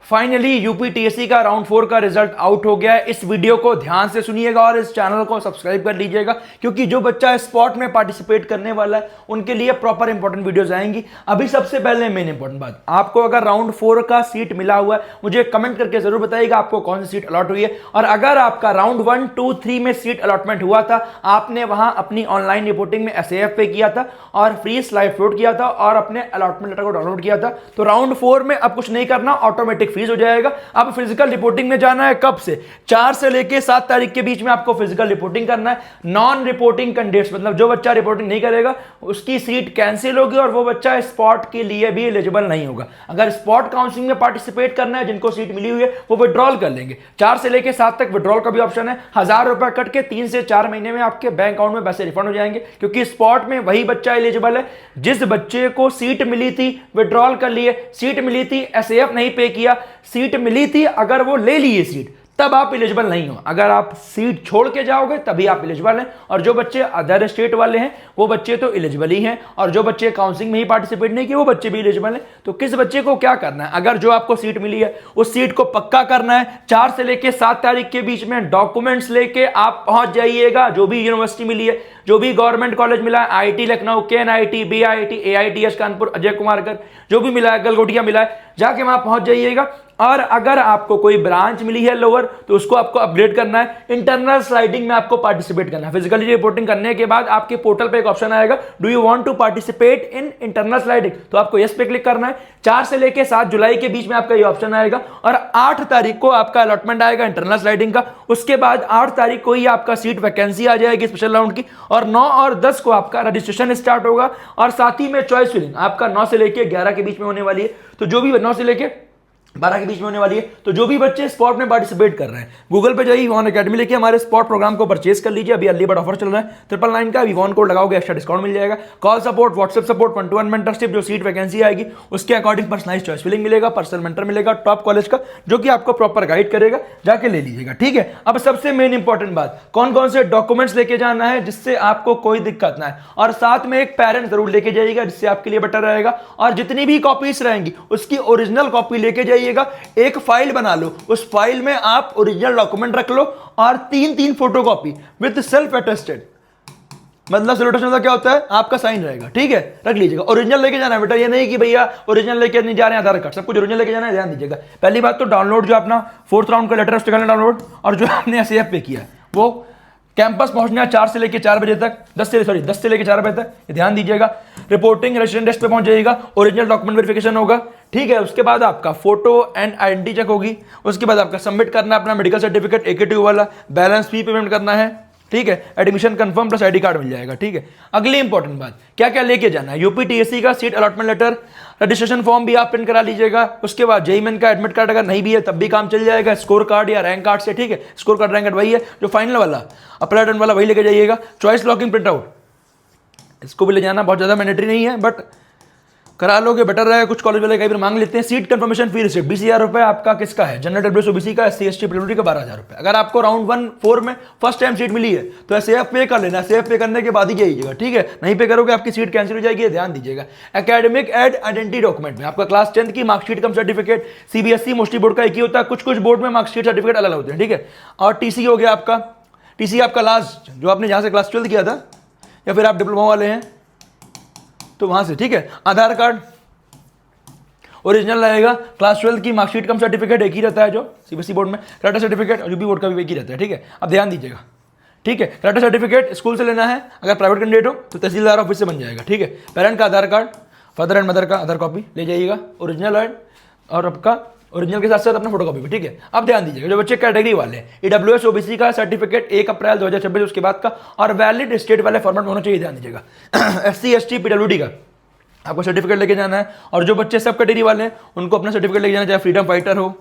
Finally यूपीटीएससी का round 4 का result out हो गया है। इस वीडियो को ध्यान से सुनिएगा और इस चैनल को सब्सक्राइब कर लीजिएगा, क्योंकि जो बच्चा स्पॉट में पार्टिसिपेट करने वाला है उनके लिए प्रॉपर इंपॉर्टेंट वीडियोस आएंगी। अभी सबसे पहले मेन इंपॉर्टेंट बात, आपको अगर राउंड 4 का सीट मिला हुआ है मुझे कमेंट करके जरूर बताइएगा आपको कौन सी सीट अलॉट हुई है। और अगर आपका राउंड 1, 2, 3 में सीट अलॉटमेंट हुआ था, आपने वहां अपनी ऑनलाइन रिपोर्टिंग में एसएएफ पे किया था और फ्री स्लाइड फ्लोट किया था और अपने अलॉटमेंट लेटर को डाउनलोड किया था, तो राउंड 4 में अब कुछ नहीं करना, ऑटोमेटिक फ्रीज हो जाएगा। अब फिजिकल रिपोर्टिंग में जाना है कब से? 4 से लेके 7 तारीख के बीच में आपको फिजिकल रिपोर्टिंग करना है। नॉन रिपोर्टिंग कैंडिडेट्स, मतलब जो बच्चा रिपोर्टिंग नहीं करेगा उसकी सीट कैंसिल होगी और वो बच्चा स्पॉट के लिए भी एलिजिबल नहीं होगा। अगर स्पॉट काउंसलिंग में पार्टिसिपेट करना है, जिनको सीट मिली हुई है वो विड्रॉल कर लेंगे। 4 से लेके 7 तक विड्रॉल का भी ऑप्शन है। 1000 रुपए कट के 3 से 4 महीने में आपके बैंक अकाउंट में पैसे रिफंड हो जाएंगे, क्योंकि स्पॉट में वही बच्चा एलिजिबल है जिस बच्चे को सीट मिली थी, विड्रॉल कर लिए, सीट मिली थी, एसएएफ नहीं पे किया, सीट मिली थी, अगर वो ले लिए सीट तब आप एलिजिबल नहीं हो। अगर आप सीट छोड़ के जाओगे तभी आप एलिजिबल हैं। और जो बच्चे अदर स्टेट वाले हैं वो बच्चे तो एलिजिबल ही हैं, और जो बच्चे काउंसलिंग में ही पार्टिसिपेट नहीं किए वो बच्चे भी एलिजिबल हैं। तो किस बच्चे को क्या करना है? अगर जो आपको सीट मिली है उस सीट को पक्का करना है। 4 से लेके 7 तारीख के बीच में डॉक्यूमेंट्स लेके आप पहुंच जाइएगा। जो भी यूनिवर्सिटी मिली है, जो भी गवर्नमेंट कॉलेज मिला है, IIT Lucknow, KNIT, BIT, AITS Kanpur, Ajay Kumar कर, जो भी मिला है, गलगोटिया मिला है, जाके वहां पहुंच जाइएगा। और अगर आपको कोई ब्रांच मिली है लोअर तो उसको आपको अपग्रेड करना है। इंटरनल स्लाइडिंग में आपको पार्टिसिपेट करना है। फिजिकली रिपोर्टिंग करने के बाद आपके पोर्टल पे एक ऑप्शन आएगा, do you want to participate in internal sliding, तो आपको यस पे क्लिक करना है। 4 से लेके 7 जुलाई के बीच में आपका ये ऑप्शन आएगा और 8 तारीख को आपका अलॉटमेंट आएगा इंटरनल स्लाइडिंग का। उसके बाद 8 तारीख को ही आपका सीट वैकेंसी आ जाएगी स्पेशल राउंड की, और 9 और 10 को आपका रजिस्ट्रेशन स्टार्ट होगा। और साथ ही में चॉइस फिलिंग आपका 9 से लेके 11 के बीच में होने वाली है। तो जो भी 9 से लेके 12 के बीच में होने वाली है। तो जो भी बच्चे स्पॉट में पार्टिसिपेट कर रहे हैं, गूगल पे जाइए, विवॉन एकेडमी लेके हमारे स्पॉट प्रोग्राम को परचेज कर लीजिए। अभी अर्ली बर्ड ऑफर चल रहा है, 999 का विवॉन कोड लगाओगे एक्स्ट्रा डिस्काउंट मिल जाएगा। Call support, WhatsApp support, 1-to-1 mentorship, जो सीट वैकेंसी आएगी उसके अकॉर्डिंग पर्सनलाइज्ड चॉइस फिलिंग मिलेगा, पर्सनल मेंटर मिलेगा टॉप कॉलेज का, जो कि आपको प्रॉपर गाइड करेगा, जाके ले लीजिएगा। ठीक है, अब सबसे मेन इंपॉर्टेंट बात, कौन कौन से डॉक्यूमेंट्स लेके जाना है जिससे आपको कोई दिक्कत ना है। और साथ में एक पेरेंट जरूर लेके जाइएगा, जिससे आपके लिए बेटर रहेगा। और जितनी भी कॉपीज रहेंगी उसकी ओरिजिनल कॉपी लेके जाइएगा। एक फाइल बना लो, उस फाइल में आप ओरिजिनल डॉक्यूमेंट रख लो और 3-3 फोटोकॉपी विद सेल्फ अटेस्टेड, मतलब सेल्फ अटेस्टेड क्या होता है, आपका साइन रहेगा। ठीक है, रख लीजिएगा। ओरिजिनल लेके जाना है बेटा, ये नहीं कि भैया ओरिजिनल लेके नहीं जा रहे हैं, आधार कार्ड सब कुछ ओरिजिनल लेके जाना है, ध्यान दीजिएगा। पहली बात तो डाउनलोड, जो अपना 4th राउंड का लेटर उसका करना डाउनलोड, और जो आपने एसएएफ पे किया वो कैंपस पहुंचना है 4 से लेके 4 बजे तक, 10 से लेके 4 बजे तक, ये ध्यान दीजिएगा। रिपोर्टिंग रजिस्ट्रेशन डेस्क पे पहुंच जाइएगा, ओरिजिनल डॉक्यूमेंट वेरिफिकेशन होगा। ठीक है, उसके बाद आपका फोटो एंड आइडेंटिटी चेक होगी। उसके बाद आपका सबमिट करना है अपना मेडिकल सर्टिफिकेट AK2 वाला, बैलेंस फी पेमेंट करना है। ठीक है, admission confirm plus ID card मिल जाएगा। ठीक है, अगली इंपॉर्टेंट बात, क्या क्या लेके जाना है? यूपीटीएससी का seat allotment letter, registration form भी आप प्रिंट करा लीजिएगा। उसके बाद जेईई मेन का एडमिट कार्ड अगर नहीं भी है तब भी काम चल जाएगा, स्कोर कार्ड या रैंक कार्ड से। ठीक है, स्कोर कार्ड रैंक कार्ड वही है जो फाइनल वाला, अप्लाई डन वाला वही लेके जाइएगा। चॉइस लॉकिंग प्रिंट आउट, इसको भी ले जाना, बहुत ज्यादा मैंडेटरी नहीं है बट करा लोगे बेटर रहेगा। कुछ कॉलेज वाले कई बार मांग लेते हैं। सीट कंफर्मेशन फी रिसिप्ट 20,000 रुपए आपका किसका है? जनरल डब्ल्यूएस ओबीसी का, SC ST PWD का 12,000 रुपए। अगर आपको राउंड 1-4 में फर्स्ट टाइम सीट मिली है तो एसएएफ पे कर लेना, एसएएफ पे करने के बाद ही जाइएगा। ठीक है, नहीं पे करोगे आपकी सीट कैंसिल हो जाएगी, ध्यान दीजिएगा। एकेडमिक एड आइडेंटिटी डॉक्यूमेंट में आपका क्लास 10th की मार्कशीट कम सर्टिफिकेट, सीबीएसई मोस्टली बोर्ड का एक ही होता है, कुछ बोर्ड में मार्कशीट सर्टिफिकेट अलग होते हैं। ठीक है, और टीसी हो गया आपका, टीसी आपका लास्ट जो आपने जहां से क्लास 12 किया था, या फिर आप डिप्लोमा वाले हैं तो वहां से। ठीक है, आधार कार्ड ओरिजिनल रहेगा, क्लास 12 की मार्कशीट कम सर्टिफिकेट एक ही रहता है जो सीबीएसई बोर्ड में, कराटे सर्टिफिकेट और यूपी बोर्ड का भी एक ही रहता है। ठीक है, अब ध्यान दीजिएगा। ठीक है, कराटे सर्टिफिकेट स्कूल से लेना है, अगर प्राइवेट कैंडिडेट हो तो तहसीलदार ऑफिस से बन जाएगा। ठीक है, पेरेंट का आधार कार्ड, फादर एंड मदर का आधार कॉपी ले जाइएगा, ओरिजिनल एंड और आपका ओरिजिनल के साथ साथ अपना फोटो कॉपी भी। ठीक है, अब ध्यान दीजिएगा, जो बच्चे कैटेगरी वाले हैं, ईडब्ल्यूएस ओबीसी का सर्टिफिकेट 1 अप्रैल 2026 उसके बाद का, और वैलिड स्टेट वाले फॉर्मेट में होना चाहिए, ध्यान दीजिएगा। SC ST PWD का आपको सर्टिफिकेट लेके जाना है। और जो बच्चे सब कैटेगरी वाले हैं उनको अपना सर्टिफिकेट लेके जाना, चाहे फ्रीडम फाइटर हो,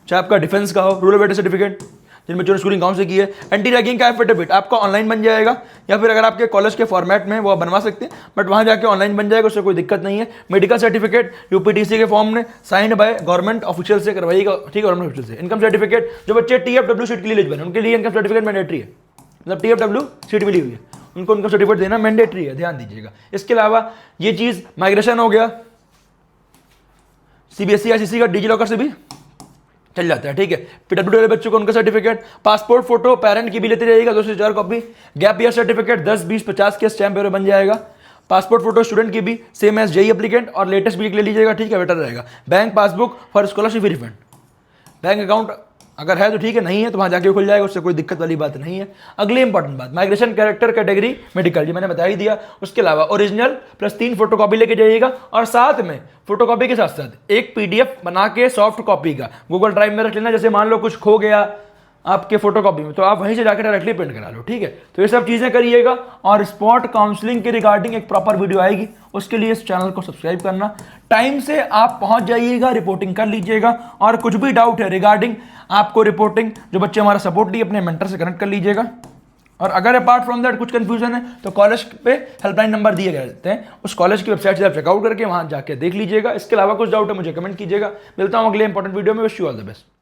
चाहे आपका डिफेंस का हो, रूरल वेटर सर्टिफिकेट जिन बच्चों ने स्कूलिंग गांव से की है। एंटी रैगिंग का एफिडेविट आपका ऑनलाइन बन जाएगा, या फिर अगर आपके कॉलेज के फॉर्मेट में वो आप बनवा सकते हैं, बट वहां जाके ऑनलाइन बन जाएगा, उससे कोई दिक्कत नहीं है। मेडिकल सर्टिफिकेट यूपीटीसी के फॉर्म में साइंड बाय गवर्नमेंट ऑफिशियल से करवाइएगा। ठीक है, गवर्नमेंट ऑफिशियल से। इनकम सर्टिफिकेट, जो बच्चे TFW सीट के लिए एलिजिबल है उनके लिए इनकम सर्टिफिकेट मैंडेटरी है, मतलब TFW सीट मिली हुई है उनको उनका सर्टिफिकेट देना मैंडेटरी है, ध्यान दीजिएगा। इसके अलावा ये चीज माइग्रेशन हो गया, CBSE ICSE का डिजी लॉकर से भी चल जाता है, ठीक है। PWD वाले बच्चों को उनका सर्टिफिकेट, पासपोर्ट फोटो पेरेंट की भी लेते जाइएगा 2 से 4 कॉपी, गैप ईयर सर्टिफिकेट 10, 20, 50 के स्टैम्प पेपर बन जाएगा। पासपोर्ट फोटो स्टूडेंट की भी सेम एज जेई एप्लीकेंट और लेटेस्ट भी ले लीजिएगा, ठीक है, बेटर रहेगा। Bank passbook for scholarship refund, bank account अगर है तो ठीक है, नहीं है तो वहाँ जाके खुल जाएगा, उससे कोई दिक्कत वाली बात नहीं है। अगली इंपॉर्टेंट बात, माइग्रेशन कैरेक्टर कैटेगरी मेडिकल, ये मैंने बता ही दिया। उसके अलावा ओरिजिनल प्लस 3 फोटोकॉपी लेके जाइएगा और साथ में फोटोकॉपी के साथ साथ एक PDF बना के सॉफ्ट कॉपी का गूगल ड्राइव में रख लेना। जैसे मान लो कुछ खो गया आपके फोटोकॉपी में, तो आप वहीं से जाकर डायरेक्टली प्रिंट करा लो, ठीक है। तो ये सब चीज़ें करिएगा। और स्पॉट काउंसलिंग के रिगार्डिंग एक प्रॉपर वीडियो आएगी, उसके लिए इस चैनल को सब्सक्राइब करना। टाइम से आप पहुंच जाइएगा, रिपोर्टिंग कर लीजिएगा। और कुछ भी डाउट है रिगार्डिंग आपको रिपोर्टिंग, जो बच्चे हमारा सपोर्ट लिए अपने मेंटर से कनेक्ट कर लीजिएगा। और अगर अपार्ट फ्रॉम दैट कुछ कंफ्यूजन है तो कॉलेज पे हेल्पलाइन नंबर दिए गए रहते हैं, उस कॉलेज की वेबसाइट से आप चेकआउट करके वहां जाके देख लीजिएगा। इसके अलावा कुछ डाउट है मुझे कमेंट कीजिएगा। मिलता हूं अगले इंपॉर्टेंट वीडियो में। Wish you all the best.